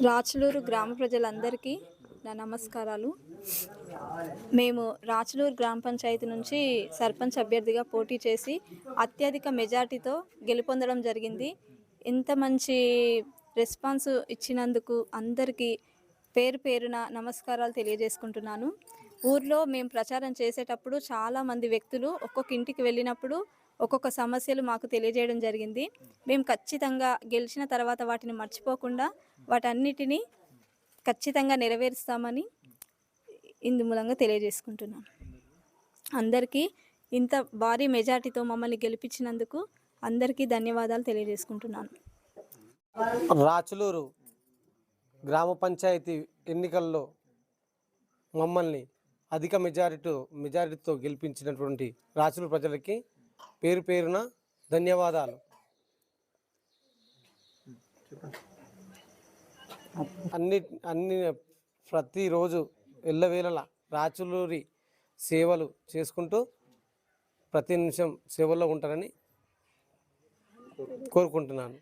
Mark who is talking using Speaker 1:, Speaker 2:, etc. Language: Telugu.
Speaker 1: రాచులూరు గ్రామ ప్రజలందరికీ నా నమస్కారాలు. మేము రాచులూరు గ్రామ పంచాయతీ నుంచి సర్పంచ్ అభ్యర్థిగా పోటీ చేసి అత్యధిక మెజార్టీతో గెలుపొందడం జరిగింది. ఇంత మంచి రెస్పాన్స్ ఇచ్చినందుకు అందరికీ పేరు పేరున నమస్కారాలు తెలియజేసుకుంటున్నాను. ఊర్లో మేము ప్రచారం చేసేటప్పుడు చాలామంది వ్యక్తులు ఒక్కొక్క ఇంటికి వెళ్ళినప్పుడు ఒక్కొక్క సమస్యలు మాకు తెలియజేయడం జరిగింది. మేము ఖచ్చితంగా గెలిచిన తర్వాత వాటిని మర్చిపోకుండా వాటన్నిటినీ ఖచ్చితంగా నెరవేరుస్తామని ఇందు మూలంగా తెలియజేసుకుంటున్నాను. అందరికీ ఇంత భారీ మెజార్టీతో మమ్మల్ని గెలిపించినందుకు అందరికీ ధన్యవాదాలు తెలియజేసుకుంటున్నాను.
Speaker 2: రాచులూరు గ్రామ పంచాయతీ ఎన్నికల్లో మమ్మల్ని అధిక మెజారిటీతో గెలిపించినటువంటి రాచులూరు ప్రజలకి పేరు పేరున ధన్యవాదాలు. అన్ని ప్రతిరోజు ఎల్లవేళలా రాచులూరి సేవలు చేసుకుంటూ ప్రతి నిమిషం సేవల్లో ఉంటారని కోరుకుంటున్నాను.